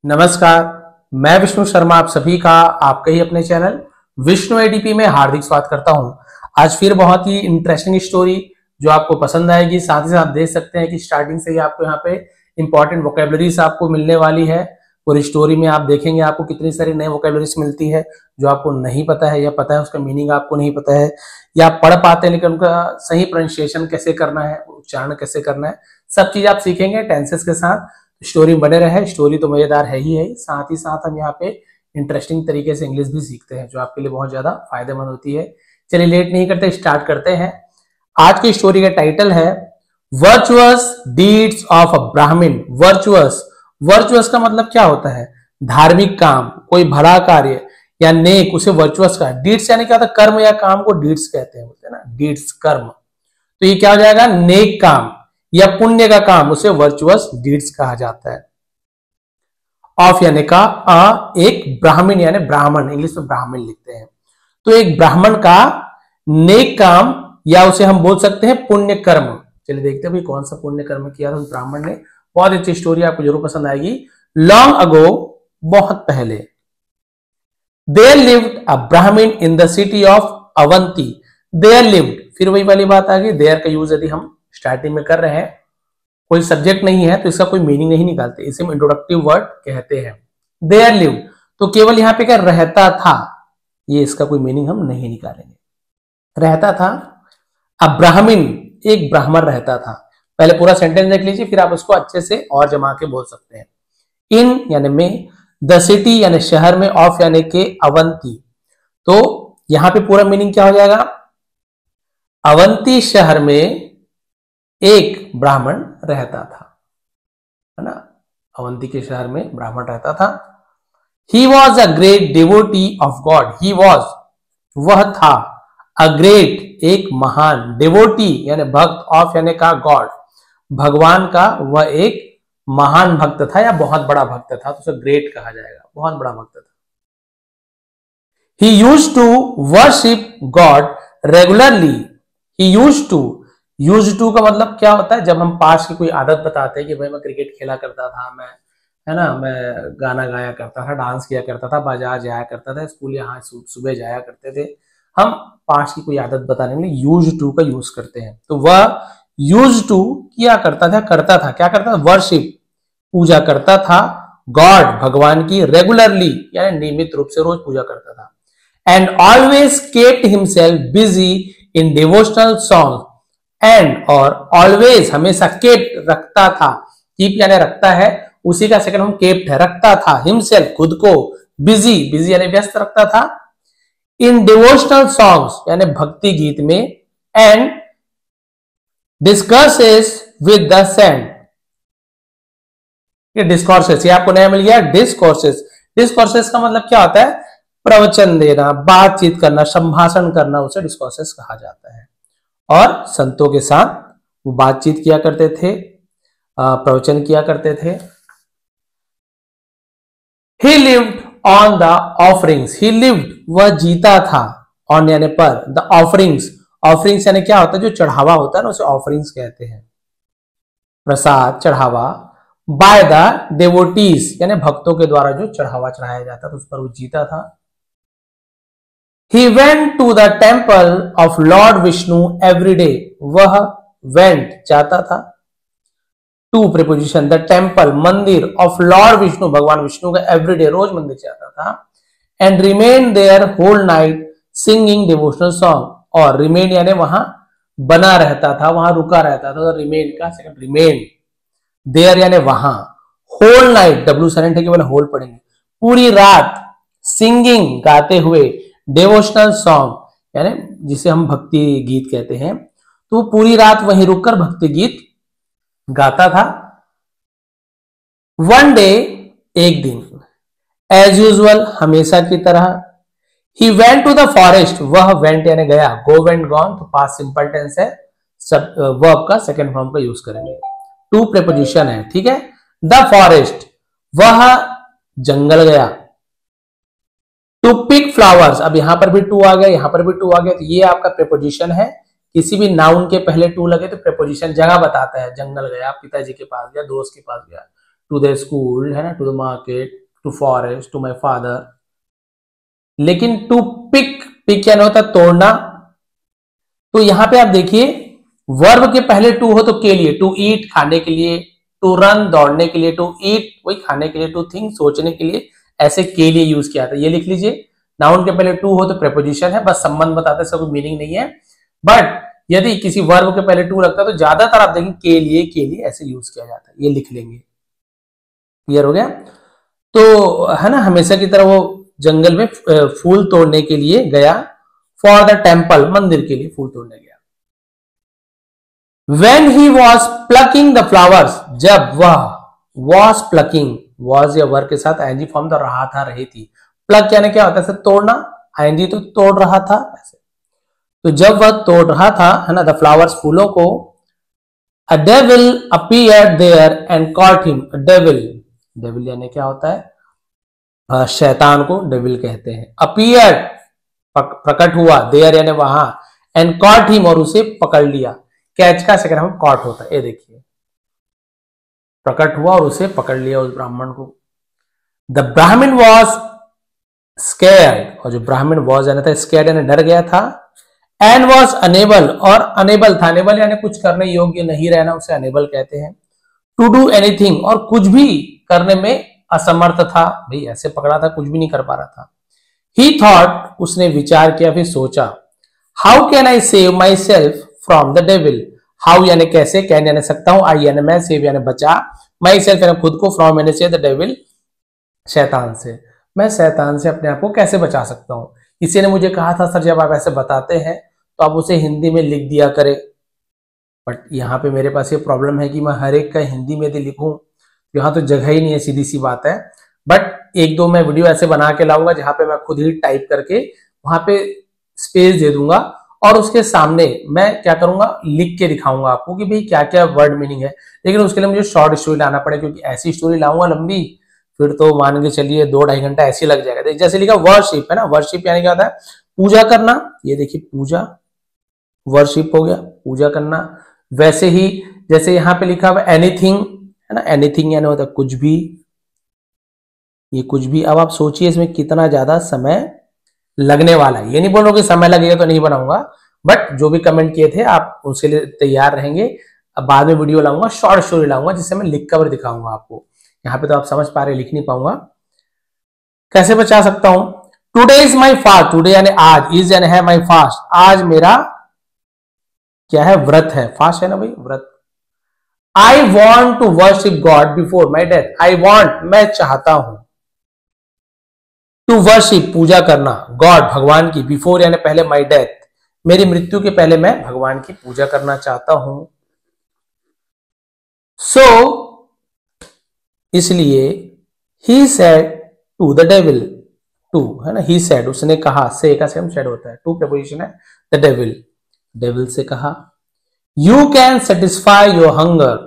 नमस्कार, मैं विष्णु शर्मा आप सभी का आपके ही अपने चैनल विष्णु एडीपी में हार्दिक स्वागत करता हूं। आज फिर बहुत ही इंटरेस्टिंग स्टोरी जो आपको पसंद आएगी। साथ ही साथ देख सकते हैं कि स्टार्टिंग से ही आपको यहाँ पे इंपॉर्टेंट वोकेबलरीज आपको मिलने वाली है। पूरी स्टोरी में आप देखेंगे आपको कितनी सारी नई वोकेबलरीज मिलती है जो आपको नहीं पता है या पता है उसका मीनिंग आपको नहीं पता है या पढ़ पाते हैं लेकिन उनका सही प्रोनाउंसिएशन कैसे करना है, उच्चारण कैसे करना है, सब चीज आप सीखेंगे टेंसेस के साथ। स्टोरी बने रहे, स्टोरी तो मजेदार है ही है, साथ ही साथ हम यहाँ पे इंटरेस्टिंग तरीके से इंग्लिश भी सीखते हैं जो आपके लिए बहुत ज्यादा फायदेमंद होती है। चलिए लेट नहीं करते, स्टार्ट करते हैं। आज की स्टोरी का टाइटल है वर्चुअस डीड्स ऑफ अ ब्राह्मण। वर्चुअस का मतलब क्या होता है? धार्मिक काम, कोई भला कार्य या नेक, उसे वर्चुअस का। डीड्स यानी क्या होता है? कर्म या काम को डीड्स कहते हैं, बोलते हैं ना, डीड्स कर्म। तो ये क्या हो जाएगा? नेक काम या पुण्य का काम, उसे वर्चुअस डीड्स कहा जाता है। ऑफ यानी का एक ब्राह्मण यानी ब्राह्मण, इंग्लिश में ब्राह्मण लिखते हैं। तो एक ब्राह्मण का नेक काम या उसे हम बोल सकते हैं पुण्य कर्म। चलिए देखते हैं भाई कौन सा पुण्य कर्म किया था उस ब्राह्मण ने। बहुत अच्छी स्टोरी, आपको जरूर पसंद आएगी। लॉन्ग अगो, बहुत पहले, there lived a Brahmin in the city of Avanti. There lived, फिर वही वाली बात आ गई। देयर का यूज यदि हम स्टार्टिंग में कर रहे हैं, कोई सब्जेक्ट नहीं है तो इसका कोई मीनिंग नहीं निकालते, इसे हम इंट्रोडक्टिव वर्ड कहते हैं। देयर लिव, तो केवल यहां पे क्या रहता था, ये इसका कोई मीनिंग हम नहीं निकालेंगे। रहता था, अब ब्राह्मण, एक ब्राह्मण रहता था। पहले पूरा सेंटेंस देख लीजिए फिर आप उसको अच्छे से और जमा के बोल सकते हैं। इन यानी में, द सिटी यानी शहर में, ऑफ यानी के अवंती। तो यहां पे पूरा मीनिंग क्या हो जाएगा? अवंती शहर में एक ब्राह्मण रहता था, है ना। अवंती के शहर में ब्राह्मण रहता था। He was a great devotee of God. He was, वह था, अ ग्रेट, एक महान, डिवोटी यानी भक्त, ऑफ यानी का गॉड, भगवान का, वह एक महान भक्त था या बहुत बड़ा भक्त था, तो उसे ग्रेट कहा जाएगा, बहुत बड़ा भक्त था। He used to worship God regularly. He used to का मतलब क्या होता है? जब हम पास्ट की कोई आदत बताते हैं कि भाई मैं क्रिकेट खेला करता था, मैं, है ना, मैं गाना गाया करता था, डांस किया करता था, बाजार जाया करता था, स्कूल यहाँ सुबह जाया करते थे, हम पास्ट की कोई आदत बताने के लिए यूज्ड टू का यूज करते हैं। तो वह यूज्ड टू किया करता था, क्या करता था? वर्शिप, पूजा करता था, गॉड, भगवान की, रेगुलरली यानी नियमित रूप से रोज पूजा करता था। And always kept himself busy in devotional song. And और ऑलवेज हमेशा, केप्ट रखता था, कीप यानी रखता है, उसी का सेकंड हम केप्ट है, रखता था, हिमसेल्फ खुद को, बिजी यानी व्यस्त रखता था, इन डिवोशनल सॉन्ग्स यानी भक्ति गीत में, and discusses with the saint. ये डिस्कोर्सेस, ये आपको नया मिल गया, डिस्कोर्सेस। डिस्कोर्सेस का मतलब क्या होता है? प्रवचन देना, बातचीत करना, संभाषण करना, उसे डिस्कोर्सेस कहा जाता है। और संतों के साथ वो बातचीत किया करते थे, प्रवचन किया करते थे। He lived on the offerings. He lived, वह जीता था, on यानी पर, the offerings, offerings यानी क्या होता है? जो चढ़ावा होता है ना, उसे offerings कहते हैं, प्रसाद, चढ़ावा। by the devotees यानी भक्तों के द्वारा जो चढ़ावा चढ़ाया जाता था उस पर वो जीता था। He went to the temple of Lord Vishnu every day. वह went जाता था, to preposition, the temple मंदिर, of Lord Vishnu भगवान विष्णु का, every day रोज मंदिर जाता था, and remained there whole night singing devotional song। और remain यानी वहां बना रहता था, वहां रुका रहता था, तो remain का सेकंड remain, there यानी वहां, whole night, w साइलेंट है, केवल होल पढ़ेंगे, पूरी रात, singing गाते हुए, डिवोशनल सॉन्ग यानी जिसे हम भक्ति गीत कहते हैं, तो वो पूरी रात वहीं रुककर भक्ति गीत गाता था। वन डे, एक दिन, एज यूजुअल हमेशा की तरह, he went to the forest, वह वेंट यानी गया, गो वेंट गॉन, तो पास्ट सिंपल टेंस है, सब वर्ब का सेकंड फॉर्म का यूज करेंगे। टू प्रीपोजिशन है, ठीक है। द फॉरेस्ट, वह जंगल गया। टू पिक फ्लावर्स, अब यहां पर भी टू आ गया, यहां पर भी टू आ गया, तो ये आपका प्रीपोजिशन है। किसी भी नाउन के पहले टू लगे तो प्रीपोजिशन जगह बताता है, जंगल गया, पिताजी के पास गया, दोस्त के पास गया, टू द स्कूल, है ना, to the market, to forest, to my father. लेकिन टू पिक, पिक क्या होता है, तोड़ना। तो यहां पे आप देखिए वर्ब के पहले टू हो तो के लिए, टू ईट खाने के लिए, टू रन दौड़ने के लिए, टू ईट वही खाने के लिए, टू थिंक सोचने के लिए, ऐसे के लिए यूज किया था। ये लिख लीजिए, नाउन के पहले टू हो तो प्रेपोजिशन है, बस संबंध बताते सब मीनिंग नहीं है। बट यदि किसी वर्ब के पहले टू लगता है तो ज्यादातर आप देखेंगे के लिए ऐसे यूज किया जाता है। ये लिख लेंगे, क्लियर हो गया। तो है ना, हमेशा की तरह वो जंगल में फूल तोड़ने के लिए गया, फॉर द टेम्पल, मंदिर के लिए फूल तोड़ने गया। When he was plucking the flowers, जब वह was plucking, was या वर्ब के साथ ing फॉर्म तो रहा था, रही थी। प्लक यानी क्या होता है, तोड़ना, ing तो तोड़ रहा था ऐसे। तो जब वह तोड़ रहा था, है ना, द फ्लावर्स, फूलों को, a devil appeared there and caught him। devil, devil यानी क्या होता है, शैतान को डेविल कहते हैं। appeared प्रकट हुआ, देयर यानी वहां, एंड कॉट हिम और उसे पकड़ लिया। कैच का सेकंड हम कॉट होता है, ये देखिए, प्रकट हुआ और उसे पकड़ लिया उस ब्राह्मण को। द ब्राह्मण वॉज स्केयर्ड, और जो ब्राह्मण वॉज यानी था स्केयर्ड यानी डर गया था, एंड वॉज अनेबल, और अनेबल था, अनेबल यानी कुछ करने योग्य नहीं रहना, उसे अनेबल कहते हैं। टू डू एनीथिंग, और कुछ भी करने में असमर्थ था, भाई ऐसे पकड़ा था, कुछ भी नहीं कर पा रहा था। He thought, उसने विचार किया, फिर सोचा, how can I save my self from the devil. How यानी कैसे, कैन यानी सकता हूं, आई यानी मैं, सेव यानी बचा, माई सेल्फ यानी खुद को, फ्रॉम यानी से, द डेविल शैतान से। मैं शैतान से अपने आप को कैसे बचा सकता हूं। किसी ने मुझे कहा था, सर जब आप ऐसे बताते हैं तो आप उसे हिंदी में लिख दिया करें। बट यहाँ पे मेरे पास ये प्रॉब्लम है कि मैं हर एक का हिंदी में यदि लिखूं, यहाँ तो जगह ही नहीं है, सीधी सी बात है। बट एक दो मैं वीडियो ऐसे बना के लाऊंगा जहां पे मैं खुद ही टाइप करके वहां पे स्पेस दे दूंगा, और उसके सामने मैं क्या करूंगा, लिख के दिखाऊंगा आपको कि भाई क्या क्या वर्ड मीनिंग है। लेकिन उसके लिए मुझे शॉर्ट स्टोरी लाना पड़ेगा, क्योंकि ऐसी स्टोरी लाऊंगा लंबी, फिर तो मान के चलिए 2-2.5 घंटा ऐसे लग जाएगा। जैसे लिखा वर्शिप, है ना, वर्शिप यानी क्या होता है, पूजा करना। ये देखिए पूजा, वर्शिप हो गया, पूजा करना। वैसे ही जैसे यहाँ पे लिखा हुआ एनीथिंग, है ना, एनीथिंग यानी होता है कुछ भी, ये कुछ भी। अब आप सोचिए इसमें कितना ज्यादा समय लगने वाला है। ये नहीं बोल रहा कि समय लगेगा तो नहीं बनाऊंगा, बट जो भी कमेंट किए थे आप उसके लिए तैयार रहेंगे। अब बाद में वीडियो लाऊंगा, शॉर्ट स्टोरी लाऊंगा, जिससे मैं लिख कर दिखाऊंगा आपको। यहाँ पे तो आप समझ पा रहे, लिख नहीं पाऊंगा। कैसे बचा सकता हूं, today is my fast, today यानी आज, इज यानी है माई फास्ट, आज मेरा क्या है, व्रत है, फास्ट है ना भाई, व्रत। I want to worship God before my death, I want मैं चाहता हूं, टू वर्शिप पूजा करना, गॉड भगवान की, बिफोर यानी पहले, माई डेथ मेरी मृत्यु के पहले मैं भगवान की पूजा करना चाहता हूं। सो इसलिए he said to the devil, to है ना, ही सेड उसने कहा, से का सेम सेड होता है, टू प्रपोजिशन है, द डेविल डेविल से कहा, you can satisfy your hunger,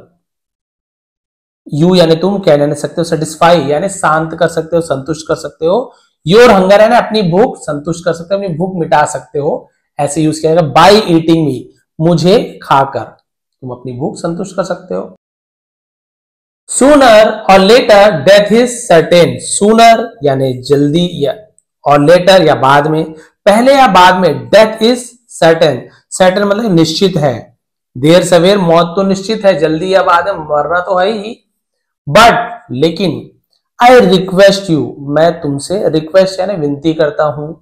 you यानी तुम, कैन यानी सकते हो, सेटिस्फाई यानी शांत कर सकते हो, संतुष्ट कर सकते हो, योर हंगर यानी अपनी भूख संतुष्ट कर सकते हो, अपनी भूख मिटा सकते हो, ऐसे यूज किया जाएगा। बाय ईटिंग मी, मुझे खाकर तुम अपनी भूख संतुष्ट कर सकते हो। सूनर और later death is certain, sooner यानी जल्दी, या और लेटर या बाद में, पहले या बाद में, डेथ इज सर्टेन, सर्टेन मतलब निश्चित है, देर सवेर मौत तो निश्चित है, जल्दी या बाद में मरना तो है ही। बट लेकिन आई रिक्वेस्ट यू, मैं तुमसे, रिक्वेस्ट यानी विनती करता हूं,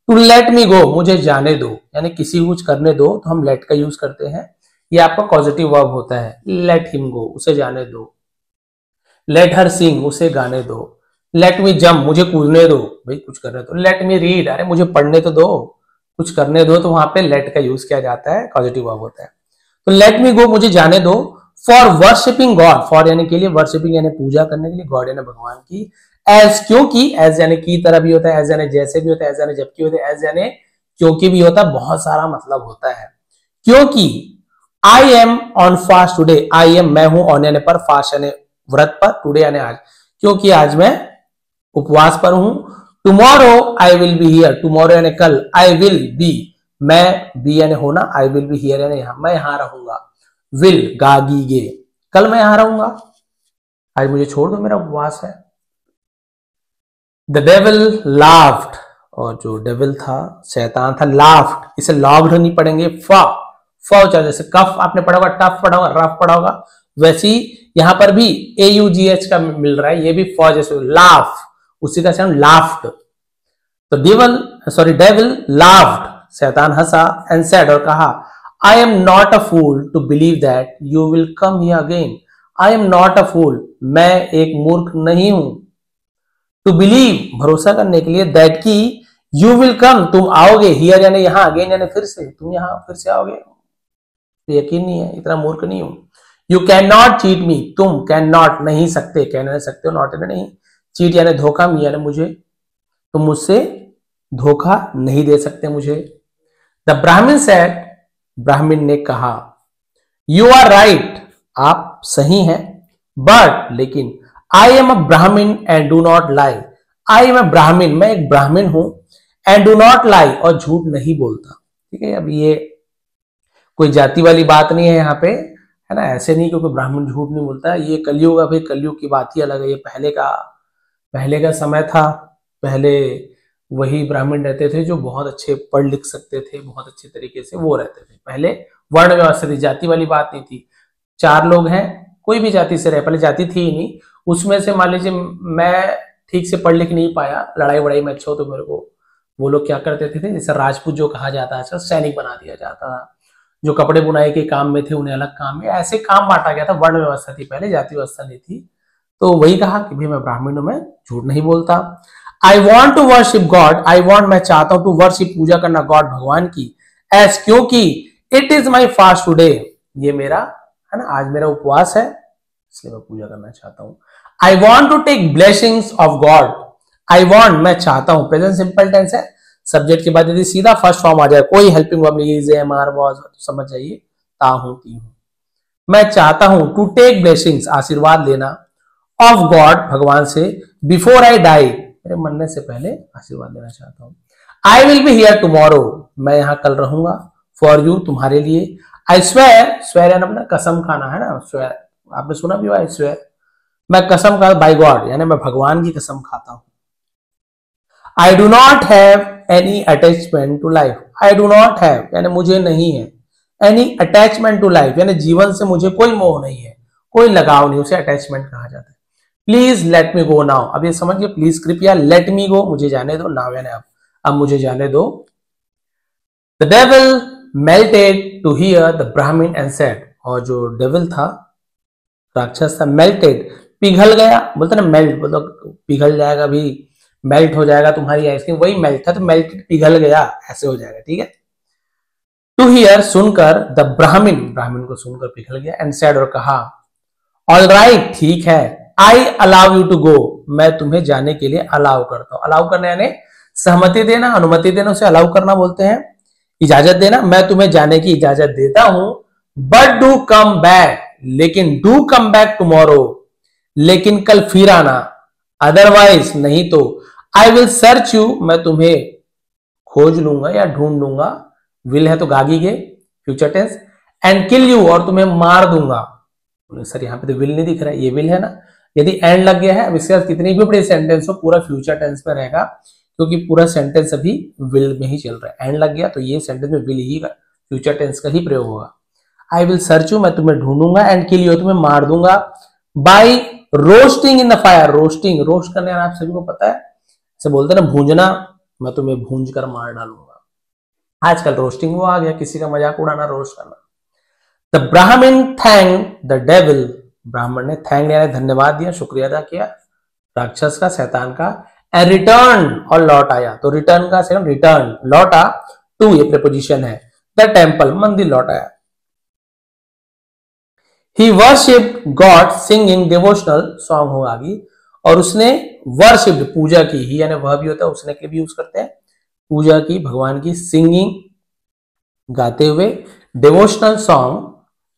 टू लेट मी गो, मुझे जाने दो, यानी किसी कुछ करने दो तो हम लेट का यूज करते हैं, ये आपका पॉजिटिव वर्ब होता है। लेट हिम गो, उसे जाने दो। लेट हर सिंग, उसे गाने दो। लेट मी जम्प, मुझे कूदने दो, भाई कुछ करने दो। लेट मी रीड, अरे मुझे पढ़ने तो दो, कुछ करने दो, तो वहां पे लेट का यूज किया जाता है, पॉजिटिव वर्ब होता है। तो लेट मी गो, मुझे जाने दो, फॉर वर्शिपिंग गॉड, फॉर यानी के लिए, वर्शिपिंग यानी पूजा करने के लिए, गॉड यानी भगवान की, एज क्योंकि, एज यानी की तरह भी होता है, एज यानी जैसे भी होता है, एज यानी जबकि होता है, एज यानी क्योंकि भी होता है, बहुत सारा मतलब होता है। क्योंकि I am on fast today, I am मैं हूं, ऑन यानी पर, फास्ट यानी व्रत पर, टुडे यानी आज, क्योंकि आज मैं उपवास पर हूं। Tomorrow I will be here, tomorrow यानी कल, आई विल बी मैं, बी यानी होना, आई विल बी हियर यानी यहां, मैं यहां रहूंगा। विल गागी गे, कल मैं यहां रहूंगा, आज मुझे छोड़ दो, मेरा उपवास है। द डेविल लाफ्ड, और जो डेविल था, शैतान था, लाफ्ड, इसे लॉग्ड नहीं पढ़ेंगे, जैसे कफ आपने पढ़ा होगा, टफ पढ़ा होगा, रफ पढ़ा होगा, वैसी यहां पर भी AUGH का मिल रहा है, ये भी फॉ जैसे लाफ, उसी का साउंड लाफ्ड। तो डेविल लाफ्ड, शैतान हंसा, एंड सेड, और कहा, I am not a fool to believe that you will come here again. I am not a fool, मैं एक मूर्ख नहीं हूं, टू बिलीव, भरोसा करने के लिए, दैट की यू विल कम, तुम आओगे, हियर यानी यहां, अगेन यानी फिर से, तुम यहां फिर से आओगे, तो यकीन नहीं है, इतना मूर्ख नहीं हूं। यू कैन नॉट चीट मी, तुम कैन नॉट नहीं सकते, कहने सकते हो, नॉट नहीं, चीट यानी धोखा, मी यानी मुझे, तुम मुझसे धोखा नहीं दे सकते मुझे। द ब्राह्मण सेड, ब्राह्मण ने कहा, यू आर राइट, आप सही हैं, बट लेकिन, आई एम अ ब्राह्मण and do not lie, I am a ब्राह्मण, मैं एक ब्राह्मण हूं, एंड डू नॉट लाई, और झूठ नहीं बोलता। ठीक है, अब ये कोई जाति वाली बात नहीं है यहाँ पे, है ना, ऐसे नहीं क्योंकि ब्राह्मण झूठ नहीं बोलता है, ये कलयुग, अभी कलयुग की बात ही अलग है, ये पहले का समय था। पहले वही ब्राह्मण रहते थे जो बहुत अच्छे पढ़ लिख सकते थे, बहुत अच्छे तरीके से वो रहते थे, पहले वर्ण व्यवस्था थी, जाति वाली बात नहीं थी। 4 लोग हैं, कोई भी जाति से रहे, पहले जाति थी ही नहीं, उसमें से मान लीजिए मैं ठीक से पढ़ लिख नहीं पाया, लड़ाई वड़ाई में अच्छा हो, तो मेरे को वो लोग क्या करते थे, जैसे राजपूत जो कहा जाता है, सैनिक बना दिया जाता था, जो कपड़े बुनाई के काम में थे उन्हें अलग काम में, ऐसे काम बांटा गया था, वर्ण व्यवस्था थी पहले, जाति व्यवस्था नहीं थी। तो वही कहा कि भाई मैं ब्राह्मण हूं, मैं झूठ नहीं बोलता। I want to worship God, I want, मैं चाहता हूं, टू वर्शिप, पूजा करना, गॉड, भगवान की, एस, क्योंकि, it is my fast today, ये मेरा, है ना, आज मेरा उपवास है, इसलिए मैं पूजा करना चाहता हूं। I want to take blessings of God, I want, मैं चाहता हूं, प्रेजेंट सिंपल टेंस है, सब्जेक्ट के बाद यदि सीधा फर्स्ट फॉर्म आ जाए, कोई हेल्पिंग वर्ब नहीं, इज, एम, आर, वाज, तो समझ जाइए ता हूं, ती हूं। मैं चाहता हूं, टू टेक ब्लेसिंग्स, आशीर्वाद लेना, ऑफ गॉड, भगवान से, बिफोर आई डाई, मेरे मरने से पहले आशीर्वाद लेना चाहता हूं। I will be here tomorrow, मैं यहां कल रहूंगा, फॉर यू, तुम्हारे लिए। आई स्वेयर, स्वेयर यानी अपना कसम खाना, है ना, स्वेयर आपने सुना भी हुआ, आई स्वेयर, मैं कसम खा, बाय गॉड यानी मैं भगवान की कसम खाता हूं। I do not have any attachment to life, I do not have यानी मुझे नहीं है, एनी अटैचमेंट टू लाइफ यानी जीवन से मुझे कोई मोह नहीं है, कोई लगाव नहीं, उसे अटैचमेंट कहा जाता है। Please let me go now, अब ये समझिए, प्लीज कृपया, लेट मी गो, मुझे जाने दो, नाउ यानी अब मुझे जाने दो। The devil melted to hear the Brahmin and said, और जो डेविल था, राक्षस था, मेल्टेड, पिघल गया, बोलते ना मेल्ट, मतलब पिघल जाएगा, भी मेल्ट हो जाएगा तुम्हारी आइसक्रीम, वही मेल्ट था, तो मेल्टेड पिघल गया, ऐसे हो जाएगा, ठीक है। टू हियर, सुनकर, द ब्राह्मण, ब्राह्मण को सुनकर पिघल गया, एंड सेड, और कहा, ऑल राइट, ठीक है, I allow you to go, मैं तुम्हें जाने के लिए अलाउ करता हूं। अलाउ करना यानी सहमति देना, अनुमति देना, उसे अलाउ करना बोलते हैं, इजाजत देना, मैं तुम्हें जाने की इजाजत देता हूं, बट डू कम बैक, लेकिन डू कम बैक टुमारो, लेकिन कल फिर आना, अदरवाइज नहीं तो, आई विल सर्च यू, मैं तुम्हें खोज लूंगा या ढूंढ लूंगा, विल है तो गागी के future tense, and kill you, और तुम्हें मार दूंगा। सर यहाँ पे तो विल नहीं दिख रहा है, ये विल है ना, यदि एंड लग गया है, अब इसके बाद कितनी भी बड़ी सेंटेंस हो, पूरा फ्यूचर टेंस में रहेगा, क्योंकि पूरा सेंटेंस अभी विल में ही चल रहा है, एंड लग गया तो ये सेंटेंस में विल ही, फ्यूचर टेंस का ही प्रयोग होगा। आई विल सर्च यू, मैं तुम्हें ढूंढूंगा, एंड किल यू, तुम्हें मार दूंगा, by roasting in the fire, roasting, roast करने आप सभी को पता है, इसे बोलते हैं ना भूंजना, मैं तुम्हें भूंज कर मार डालूंगा। आजकल रोस्टिंग वो आ गया, किसी का मजाक उड़ाना, रोस्ट करना। द ब्राह्मण थैंक द डेविल, ब्राह्मण ने थैंक यानी धन्यवाद दिया, शुक्रिया अदा किया राक्षस का, शैतान का, एंड रिटर्न, और लौट आया, तो रिटर्न का सेकंड रिटर्न, लौटा, टू ये प्रीपोजिशन है, द टेम्पल, मंदिर लौट आया। He worshipped god singing devotional song हो आगे, और उसने वर्शिप्ड, पूजा की, ही यानी वह भी होता है, उसने के भी यूज करते हैं, पूजा की, भगवान की, सिंगिंग गाते हुए, डिवोशनल सॉन्ग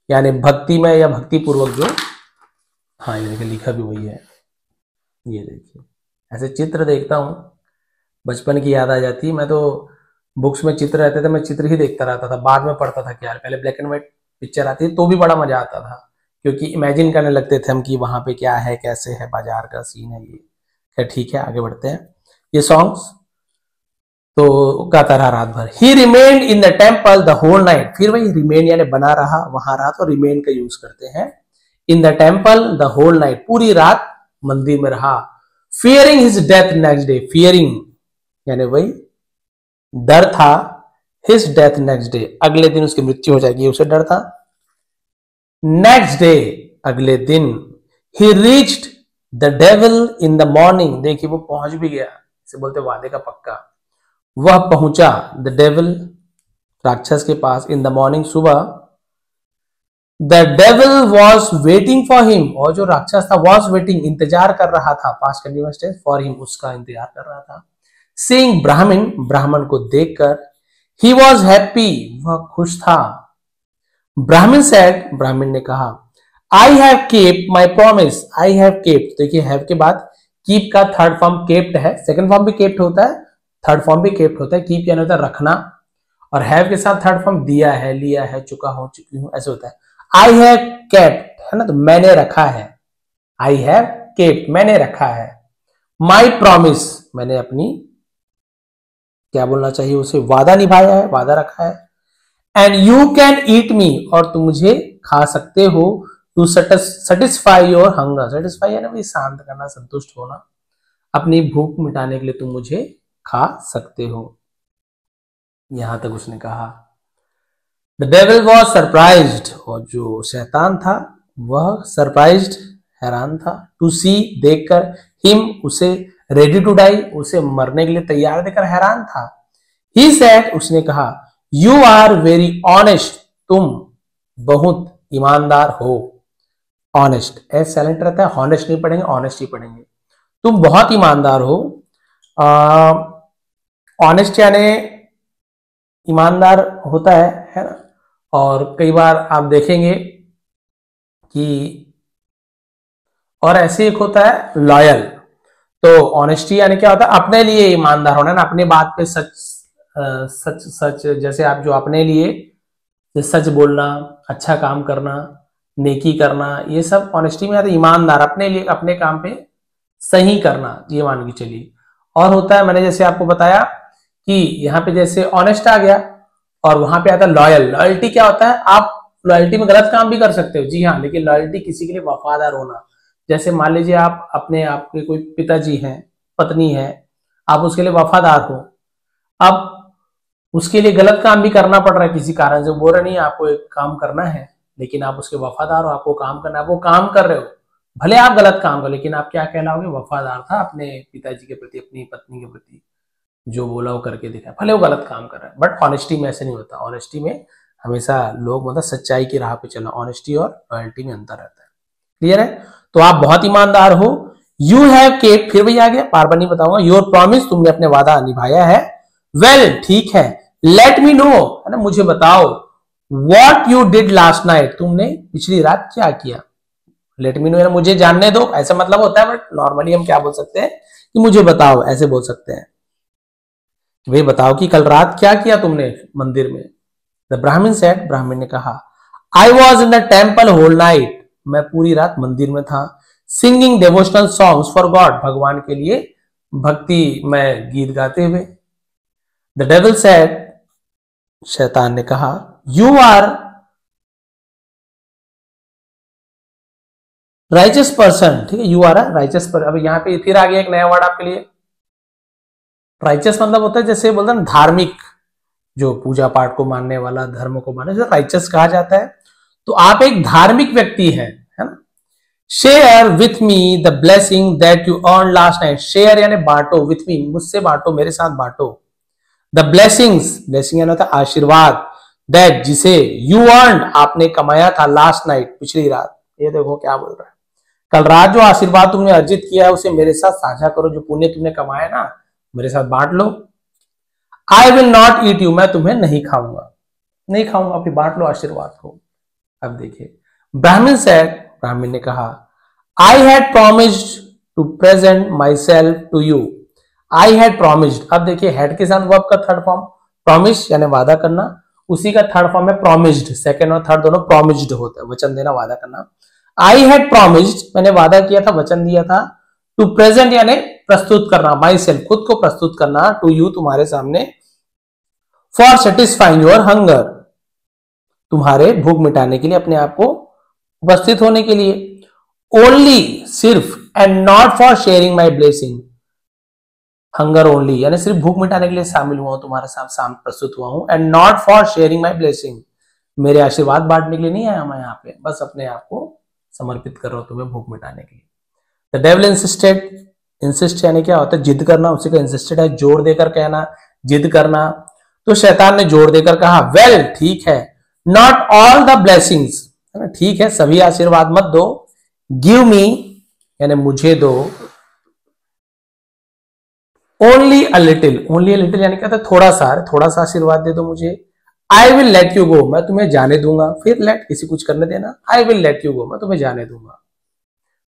यानी भक्ति में या भक्ति पूर्वक जो, हाँ ये देखिए लिखा भी वही है, ये देखिए, ऐसे चित्र देखता हूं, बचपन की याद आ जाती है। मैं तो बुक्स में चित्र रहते थे, मैं चित्र ही देखता रहता था, बाद में पढ़ता था क्या, पहले ब्लैक एंड व्हाइट पिक्चर आती है तो भी बड़ा मजा आता था, क्योंकि इमेजिन करने लगते थे हम कि वहां पे क्या है, कैसे है, बाजार का सीन है ये। खैर ठीक है, आगे बढ़ते हैं। ये सॉन्ग्स तो गाता रहा रात भर। He remained in the temple the whole night, फिर वही रिमेन यानी बना रहा वहां रहा, तो रिमेन का यूज करते हैं। In the temple the whole night, पूरी रात मंदिर में रहा। Fearing his death next day, fearing यानी वही डर था, हिज डेथ नेक्स्ट डे, अगले दिन उसकी मृत्यु हो जाएगी, उसे डर था। नेक्स्ट डे, अगले दिन, ही reached the devil in the morning, देखिए वो पहुंच भी गया, इसे बोलते वादे का पक्का। वह पहुंचा, द डेविल राक्षस के पास, इन द मॉर्निंग, सुबह। The devil was waiting for him, और जो राक्षस था वॉज वेटिंग, इंतजार कर रहा था, past continuous tense, for him, उसका इंतजार कर रहा था। सीइंग ब्राह्मण, ब्राह्मण को देखकर, ही वॉज हैप्पी, वह खुश था। ब्राह्मण सेड, ब्राह्मण ने कहा, I have kept my promise, I have kept, देखिए हैव के बाद कीप का थर्ड फॉर्म केप्ट है, सेकंड फॉर्म भी केप्ट होता है, थर्ड फॉर्म भी केप्ट होता है। कीप यानी होता है रखना, और हैव के साथ थर्ड फॉर्म दिया है, लिया है, चुका हूं, चुकी हूं, ऐसे होता है। आई हैव केप्ट है ना, तो मैंने रखा है, आई हैव केप्ट, मैंने रखा है। माई प्रॉमिस, मैंने अपनी क्या बोलना चाहिए उसे, वादा निभाया है, वादा रखा है। And you can eat me, और तुम मुझे खा सकते हो, to satisfy your hunger, satisfy यानी भाई शांत करना, संतुष्ट होना, अपनी भूख मिटाने के लिए तुम मुझे खा सकते हो। यहां तक उसने कहा। द डेविल वॉज सरप्राइज्ड, और जो शैतान था वह सरप्राइज्ड, हैरान था, टू सी, देखकर, हिम, उसे, रेडी टू डाई, उसे मरने के लिए तैयार देखकर हैरान था। ही सेड, उसने कहा, यू आर वेरी ऑनेस्ट, तुम बहुत ईमानदार हो। ऑनेस्ट एस साइलेंट रहता है, हॉनेस्ट नहीं पढ़ेंगे, ऑनेस्ट ही पढ़ेंगे। तुम बहुत ईमानदार हो। ऑनेस्ट यानी ईमानदार होता है ना। और कई बार आप देखेंगे कि, और ऐसे एक होता है लॉयल। तो ऑनेस्टी यानी क्या होता है, अपने लिए ईमानदार होना ना, अपनी बात पे सच सच सच, जैसे आप जो अपने लिए सच बोलना, अच्छा काम करना, नेकी करना, ये सब ऑनेस्टी में आता है। ईमानदार, अपने लिए, अपने काम पे सही करना, ये मान के चलिए। और होता है, मैंने जैसे आपको बताया कि यहाँ पे जैसे ऑनेस्ट आ गया, और वहां पे आता है लॉयल। लॉयल्टी क्या होता है, आप लॉयल्टी में गलत काम भी कर सकते हो, जी हाँ, लेकिन लॉयल्टी किसी के लिए वफादार होना। जैसे मान लीजिए आप अपने, आपके कोई पिताजी हैं, पत्नी है, आप उसके लिए वफादार हो, अब उसके लिए गलत काम भी करना पड़ रहा है किसी कारण से, बोल रहे नहीं आपको एक काम करना है, लेकिन आप उसके वफादार हो, आपको काम करना है, वो काम कर रहे हो, भले आप गलत काम करो, लेकिन आप क्या कहलाओगे, वफादार था अपने पिताजी के प्रति, अपनी पत्नी के प्रति, जो बोला वो करके दिखा, भले वो गलत काम कर रहा है। बट ऑनेस्टी में ऐसे नहीं होता, ऑनेस्टी में हमेशा लोग मतलब सच्चाई की राह पे चलना, ऑनेस्टी और लॉयल्टी में अंतर रहता है। क्लियर है? तो आप बहुत ईमानदार हो। यू हैव केप्ट, फिर भैया आ गया, बार बार नहीं बताऊंगा, योर प्रॉमिस, तुमने अपने वादा निभाया है। वेल, ठीक है, लेट मी नो, है ना, मुझे बताओ, what you did last night, तुमने पिछली रात क्या किया। लेट मी नो यानी मुझे जानने दो, ऐसा मतलब होता है, बट नॉर्मली हम क्या बोल सकते हैं कि मुझे बताओ, ऐसे बोल सकते हैं, वे बताओ कि कल रात क्या किया तुमने मंदिर में। द ब्राह्मण सेड, ब्राह्मण ने कहा, I was in the temple whole night, मैं पूरी रात मंदिर में था, singing devotional songs for God, भगवान के लिए भक्ति में गीत गाते हुए। द डेविल सेड, शैतान ने कहा, यू आर राइचस पर्सन, ठीक है, you are a righteous person. अब यहां पे फिर आ गया एक नया वर्ड आपके लिए, राइचस मतलब होता है, जैसे बोलते हैं धार्मिक, जो पूजा पाठ को मानने वाला, धर्म को मानने, जो राइचस कहा जाता है। तो आप एक धार्मिक व्यक्ति हैं, है ना। Share with me the blessing that you earn last night, share यानी बांटो, विथ मी, मुझसे बांटो, मेरे साथ बांटो। द ब्लेसिंग्स, ब्लेसिंग यानी होता है आशीर्वाद, दैट जिसे, यू अर्न आपने कमाया था, लास्ट नाइट पिछली रात। ये देखो क्या बोल रहा है, कल रात जो आशीर्वाद तुमने अर्जित किया है उसे मेरे साथ साझा करो, जो पुण्य तुमने कमाया ना मेरे साथ बांट लो। I will not eat you, मैं तुम्हें नहीं खाऊंगा, नहीं खाऊंगा, अभी बांट लो आशीर्वाद को। अब देखिए, ब्राह्मण सेड, ब्राह्मण ने कहा, I had promised to present my self to you, I had promised. अब देखिए, हैड के साथ वर्ब का थर्ड फॉर्म, प्रॉमिस यानी वादा करना, उसी का थर्ड फॉर्म है प्रॉमिस्ड, सेकंड और थर्ड दोनों प्रॉमिस्ड होता है, वचन देना, वादा करना। आई हैड प्रोमिस्ड, मैंने वादा किया था, वचन दिया था, टू प्रेजेंट यानी प्रस्तुत करना, माई सेल्फ खुद को प्रस्तुत करना, टू यू तुम्हारे सामने, फॉर सेटिस्फाइंग योर हंगर तुम्हारे भूख मिटाने के लिए, अपने आप को उपस्थित होने के लिए, ओनली सिर्फ, and not for sharing my blessing, hunger only यानी सिर्फ भूख मिटाने के लिए शामिल हुआ हूं, तुम्हारे सामने प्रस्तुत हुआ हूं, and not for sharing my blessing, मेरे आशीर्वाद बांटने के लिए नहीं आया मैं यहाँ पे, बस अपने आप को समर्पित कर रहा हूं तुम्हें भूख मिटाने के लिए। द डेविल इंसिस्टेड, इंसिस्ट यानी क्या होता है, जिद करना, उसी का इंसिस्टेड है जोर देकर कहना, जिद करना। तो शैतान ने जोर देकर कहा, वेल ठीक है, नॉट ऑल द ब्लेसिंग्स, है ना, ठीक है सभी आशीर्वाद मत दो, गिव मी यानी मुझे दो, only a little, only a little यानी क्या था, थोड़ा सा आशीर्वाद दे दो मुझे, आई विल लेट यू गो, मैं तुम्हें जाने दूंगा, फिर लेट किसी कुछ करने देना, I will let you go, मैं तुम्हें जाने दूंगा।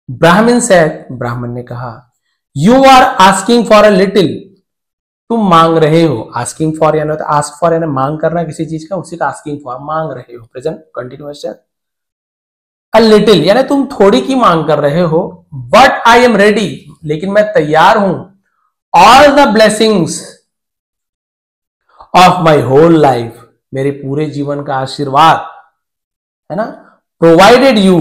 ब्राह्मण सेड, ब्राह्मण ने कहा, you are asking for a little, तुम मांग रहे हो, आस्किंग फॉर यानी होता है, आस्क फॉर यानी मांग करना किसी चीज का, उसी का आस्किंग फॉर, मांग रहे हो, present continuous tense. A little यानी तुम थोड़ी की मांग कर रहे हो, बट आई एम रेडी, लेकिन मैं तैयार हूं, all the blessings of my whole life, मेरे पूरे जीवन का आशीर्वाद, है ना, provided you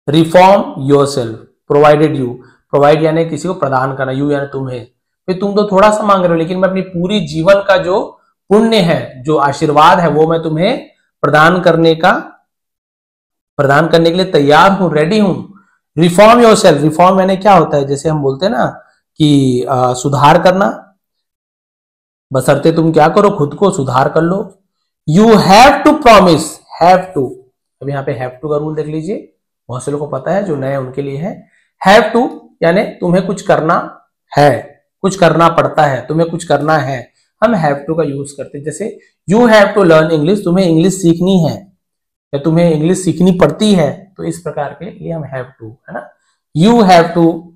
reform your self, provided you, provide यानी किसी को प्रदान करना, यू यानी तुम्हें, फिर तुम तो थोड़ा सा मांग रहे हो, लेकिन मैं अपनी पूरी जीवन का जो पुण्य है, जो आशीर्वाद है, वो मैं तुम्हें प्रदान करने के लिए तैयार हूं, रेडी हूं। रिफॉर्म योर सेल्फ, रिफॉर्म यानी क्या होता है, जैसे हम बोलते हैं ना कि सुधार करना, बशर्ते तुम क्या करो, खुद को सुधार कर लो। You have to promise, have to, अब यहाँ पे हैव टू का रूल देख लीजिए, बहुत से लोगों को पता है, जो नए उनके लिए है। हैव टू यानी तुम्हें कुछ करना है, कुछ करना पड़ता है, तुम्हें कुछ करना है, हम हैव टू का यूज करते हैं। जैसे you have to learn English, तुम्हें इंग्लिश सीखनी है या तुम्हें इंग्लिश सीखनी पड़ती है, तो इस प्रकार के लिए हम हैव टू, है ना, यू हैव टू।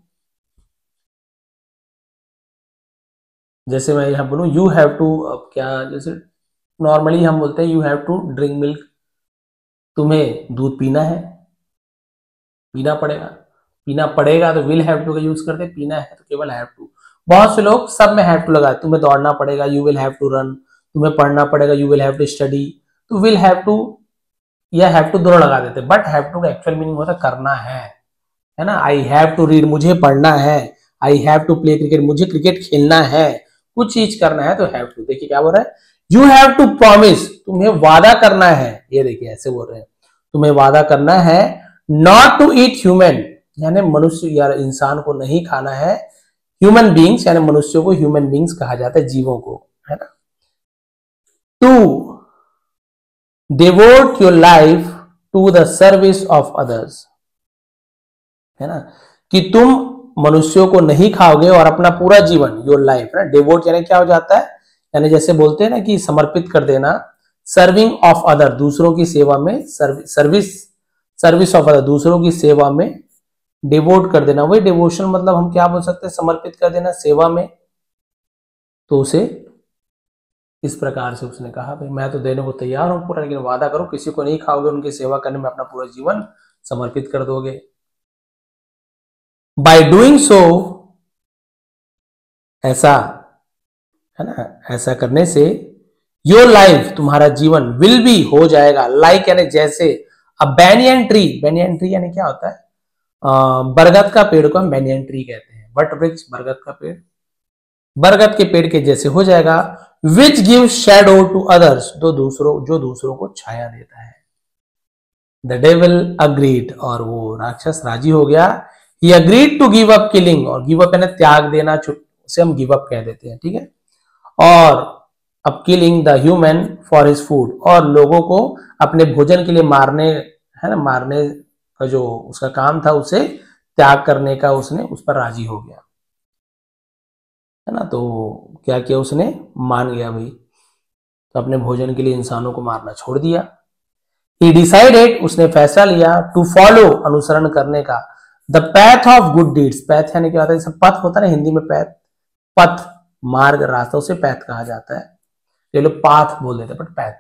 जैसे मैं यहां बोलूं यू हैव टू, अब क्या, जैसे नॉर्मली हम बोलते हैं you have to drink milk, तुम्हें दूध पीना है, पीना पड़ेगा तो विल हैव टू का यूज करते, पीना है तो केवल हैव टू। बहुत से लोग सब में हैव टू लगाते, तुम्हें दौड़ना पड़ेगा, you will have to run, तुम्हें पढ़ना पड़ेगा, you will have to study, तो विल हैव टू या हैव टू दोनों लगा देते, बट हैव टू का एक्चुअल मीनिंग होता है करना है ना। आई हैव टू रीड, मुझे पढ़ना है, I have to play cricket, मुझे क्रिकेट खेलना है, कुछ चीज करना है तो हैव टू। देखिए क्या बोल रहा है, यू हैव टू प्रॉमिस, तुम्हें वादा करना है, ये देखिए ऐसे बोल रहे हैं, तुम्हें वादा करना है, नॉट टू ईट ह्यूमन यानी मनुष्य या इंसान को नहीं खाना है, ह्यूमन बींग्स यानी मनुष्यों को ह्यूमन बींग्स कहा जाता है, जीवों को, है ना। To devote your life to the service of others, है ना, कि तुम मनुष्यों को नहीं खाओगे और अपना पूरा जीवन, योर लाइफ ना, डिवोट यानी क्या हो जाता है, यानी जैसे बोलते हैं ना कि समर्पित कर देना, सर्विंग ऑफ अदर, दूसरों की सेवा में, सर्विस ऑफ अदर, दूसरों की सेवा में डिवोट कर देना, वही डिवोशन मतलब हम क्या बोल सकते हैं, समर्पित कर देना सेवा में। तो उसे इस प्रकार से उसने कहा, भाई मैं तो देने को तैयार हूं पूरा, लेकिन वादा करो किसी को नहीं खाओगे, उनकी सेवा करने में अपना पूरा जीवन समर्पित कर दोगे। बाय डूइंग सो, ऐसा, है ना, ऐसा करने से, योर लाइफ तुम्हारा जीवन, विल बी हो जाएगा, लाइक यानी जैसे, अ बैनियन ट्री, बैनियन ट्री यानी क्या होता है, बरगद का पेड़ को हम बैनियन ट्री कहते हैं, वट वृक्ष, बरगद का पेड़, बरगद के पेड़ के जैसे हो जाएगा, which give shadow to others, जो दूसरों को छाया देता है। द डेविल अग्रीड, और वो राक्षस राजी हो गया, he agreed to give up killing, और गिव अप यानी त्याग देना, उसे हम गिव अप कह देते हैं, ठीक है, और अब killing the human for his food, और लोगों को अपने भोजन के लिए मारने, है ना, मारने का जो उसका काम था उसे त्याग करने का उसने उस पर राजी हो गया, है ना। तो क्या किया उसने, मान गया भाई, तो अपने भोजन के लिए इंसानों को मारना छोड़ दिया। He decided, उसने फैसला लिया, टू फॉलो, अनुसरण करने का, the path of good deeds, path यानी क्या होता है, जैसे पथ होता है ना हिंदी में, पैथ, पथ, मार्ग, रास्ता, उसे पैथ कहा जाता है, ये लोग पाथ बोल देते, but path,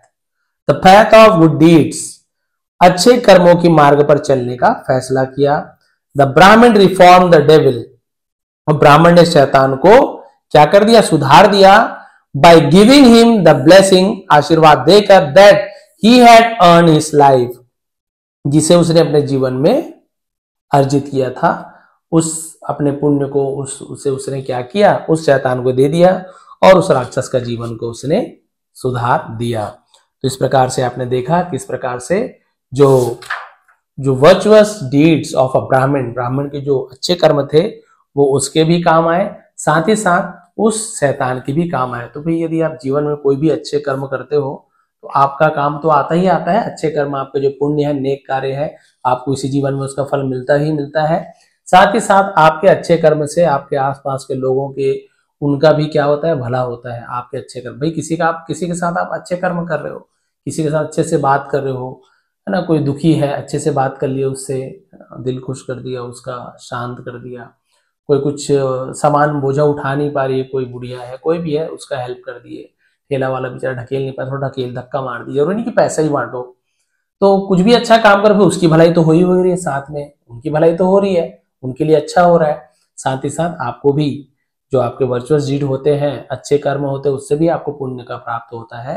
the path of good deeds, अच्छे कर्मों की मार्ग पर चलने का फैसला किया। द ब्राह्मण रिफॉर्म द डेविल, और ब्राह्मण ने शैतान को क्या कर दिया, सुधार दिया। By giving him the blessing, आशीर्वाद देकर, that he had earn his life, जिसे उसने अपने जीवन में अर्जित किया था। उस अपने पुण्य को उसे उसने क्या किया, उस शैतान को दे दिया और उस राक्षस का जीवन को उसने सुधार दिया। तो इस प्रकार से आपने देखा किस प्रकार से जो वर्चुअस डीड्स ऑफ अ ब्राह्मण, ब्राह्मण के जो अच्छे कर्म थे वो उसके भी काम आए, साथ ही साथ उस शैतान के भी काम आए। तो भाई यदि आप जीवन में कोई भी अच्छे कर्म करते हो तो आपका काम तो आता ही आता है। अच्छे कर्म, आपके जो पुण्य है, नेक कार्य है, आपको इसी जीवन में उसका फल मिलता ही मिलता है। साथ ही साथ आपके अच्छे कर्म से आपके आसपास के लोगों के, उनका भी क्या होता है, भला होता है। आपके अच्छे कर्म, भाई किसी के साथ आप अच्छे कर्म कर रहे हो, किसी के साथ अच्छे से बात कर रहे हो, है ना, कोई दुखी है, अच्छे से बात कर लिए उससे, दिल खुश कर दिया उसका, शांत कर दिया। कोई कुछ सामान बोझा उठा नहीं पा रही है, कोई बुढ़िया है, कोई भी है, उसका हेल्प कर दिए। ठेला वाला बेचारा ढकेल नहीं पाया, थोड़ा ढकेल धक्का मार दिया। जरूरी नहीं कि पैसा ही बांटो, तो कुछ भी अच्छा काम करो, उसकी भलाई तो हो ही रही है, साथ में उनकी भलाई तो हो रही है, उनके लिए अच्छा हो रहा है। साथ ही साथ आपको भी जो आपके वर्चुअस डीड होते हैं, अच्छे कर्म होते हैं, उससे भी आपको पुण्य का प्राप्त होता है।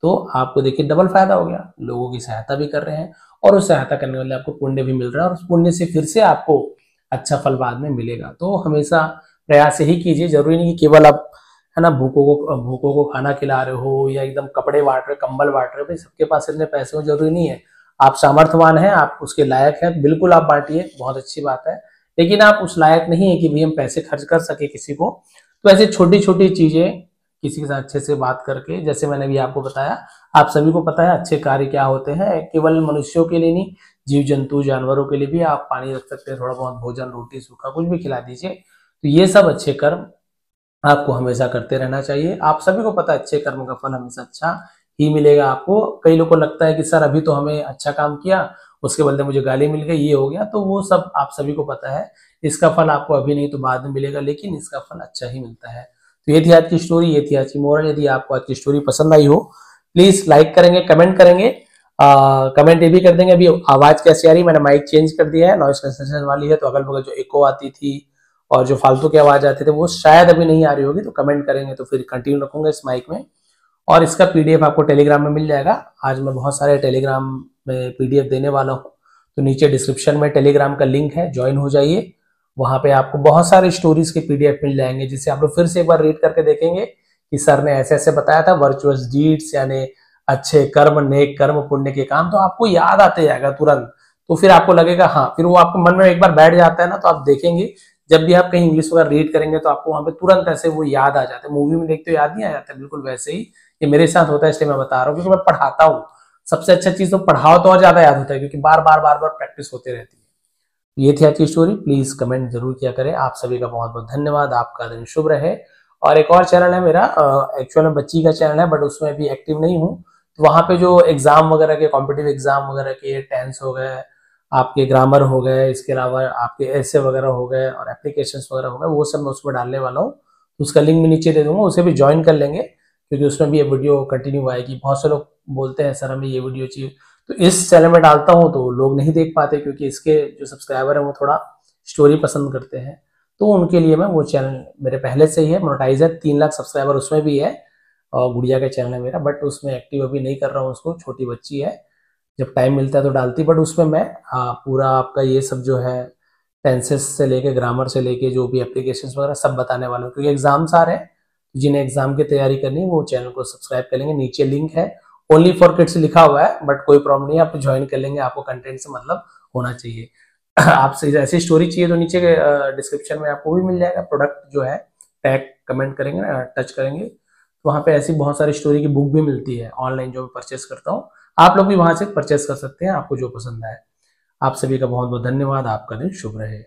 तो आपको देखिए डबल फायदा हो गया, लोगों की सहायता भी कर रहे हैं और उस सहायता करने वाले आपको पुण्य भी मिल रहा है और उस पुण्य से फिर से आपको अच्छा फल बाद में मिलेगा। तो हमेशा प्रयास यही कीजिए, जरूरी नहीं कि केवल आप, है ना, भूखों को खाना खिला रहे हो या एकदम कपड़े बांट रहे, कंबल बांट रहे हो। भाई सबके पास इतने पैसे हो जरूरी नहीं है। आप सामर्थ्यवान हैं, आप उसके लायक हैं, बिल्कुल आप बांटिए, बहुत अच्छी बात है। लेकिन आप उस लायक नहीं है कि भाई हम पैसे खर्च कर सके किसी को। तो ऐसे छोटी छोटी चीजें किसी के साथ अच्छे से बात करके, जैसे मैंने भी आपको बताया, आप सभी को पता है अच्छे कार्य क्या होते हैं। केवल मनुष्यों के लिए नहीं, जीव जंतु जानवरों के लिए भी आप पानी रख सकते हैं, थोड़ा बहुत भोजन, रोटी, सूखा कुछ भी खिला दीजिए। तो ये सब अच्छे कर्म आपको हमेशा करते रहना चाहिए। आप सभी को पता है अच्छे कर्म का फल हमेशा अच्छा ही मिलेगा आपको। कई लोगों को लगता है कि सर अभी तो हमें अच्छा काम किया, उसके बदले मुझे गाली मिल गई, ये हो गया, तो वो सब आप सभी को पता है। इसका फल आपको अभी नहीं तो बाद में मिलेगा, लेकिन इसका फल अच्छा ही मिलता है। तो ये थी आज की स्टोरी, ये थी आज की मोरल। यदि आपको आज की स्टोरी पसंद आई हो, प्लीज लाइक करेंगे, कमेंट करेंगे, कमेंट ये भी कर देंगे अभी आवाज कैसी आ रही है। मैंने माइक चेंज कर दिया है, नॉइस कैंसलेशन वाली है, तो अगल बगल जो इको आती थी और जो फालतू की आवाज आती थी वो शायद अभी नहीं आ रही होगी। तो कमेंट करेंगे तो फिर कंटिन्यू रखूंगा इस माइक में। और इसका पीडीएफ आपको टेलीग्राम में मिल जाएगा। आज मैं बहुत सारे टेलीग्राम में पीडीएफ देने वाला हूँ, तो नीचे डिस्क्रिप्शन में टेलीग्राम का लिंक है, ज्वाइन हो जाइए। वहां पे आपको बहुत सारे स्टोरीज के पीडीएफ मिल जाएंगे, जिसे आप लोग फिर से एक बार रीड करके देखेंगे कि सर ने ऐसे ऐसे बताया था, वर्चुअस डीड्स यानी अच्छे कर्म, नेक कर्म, पुण्य के काम, तो आपको याद आते जाएगा तुरंत। तो फिर आपको लगेगा, हाँ, फिर वो आपको मन में एक बार बैठ जाता है ना, तो आप देखेंगे जब भी आप कहीं इंग्लिश वगैरह रीड करेंगे तो आपको वहां पे तुरंत ऐसे वो याद आ जाते हैं। मूवी में देखते हो याद नहीं आ जाता, बिल्कुल वैसे ही ये मेरे साथ होता है, इसलिए मैं बता रहा हूँ, क्योंकि मैं पढ़ाता हूँ। सबसे अच्छा चीज तो पढ़ाओ तो और ज्यादा याद होता है, क्योंकि बार बार प्रैक्टिस होती रहती है। ये थी आज की स्टोरी। प्लीज कमेंट जरूर किया करें। आप सभी का बहुत बहुत धन्यवाद। आपका दिन शुभ रहे। और एक और चैनल है मेरा, एक्चुअल में बच्ची का चैनल है, बट उसमें अभी एक्टिव नहीं हूँ। तो वहां पे जो एग्जाम वगैरह के, कॉम्पिटिटिव एग्जाम वगैरह के, टेंस हो गए, आपके ग्रामर हो गए, इसके अलावा आपके ऐसे वगैरह हो गए और एप्लीकेशन वगैरह हो गए, वो सब मैं उसमें डालने वाला हूँ। उसका लिंक मैं नीचे दे दूंगा, उसे भी ज्वाइन कर लेंगे, क्योंकि उसमें भी ये वीडियो कंटिन्यू आएगी। बहुत से लोग बोलते हैं सर हमें ये वीडियो चाहिए, तो इस चैनल में डालता हूँ तो लोग नहीं देख पाते, क्योंकि इसके जो सब्सक्राइबर है वो थोड़ा स्टोरी पसंद करते हैं। तो उनके लिए मैं वो चैनल, मेरे पहले से ही है, मोनेटाइज है, 3 लाख सब्सक्राइबर उसमें भी है, और गुड़िया का चैनल है मेरा, बट उसमें एक्टिव अभी नहीं कर रहा हूँ उसको, छोटी बच्ची है, जब टाइम मिलता है तो डालती। बट उसमें मैं पूरा आपका ये सब जो है, टेंसेस से लेके, ग्रामर से लेके, जो भी एप्लीकेशंस वगैरह सब बताने वाला हूँ, क्योंकि एग्जाम्स आ रहे हैं। जिन्हें एग्जाम की तैयारी करनी है वो चैनल को सब्सक्राइब कर लेंगे, नीचे लिंक है, ओनली फॉर किड्स लिखा हुआ है, बट कोई प्रॉब्लम नहीं है, आप ज्वाइन कर लेंगे, आपको कंटेंट से मतलब होना चाहिए। आपसे ऐसी स्टोरी चाहिए तो नीचे डिस्क्रिप्शन में आपको भी मिल जाएगा, प्रोडक्ट जो है, टैग कमेंट करेंगे ना, टच करेंगे, तो वहाँ पे ऐसी बहुत सारी स्टोरी की बुक भी मिलती है ऑनलाइन, जो मैं परचेस करता हूँ। आप लोग भी वहां से परचेस कर सकते हैं, आपको जो पसंद आए। आप सभी का बहुत बहुत धन्यवाद। आपका दिन शुभ रहे।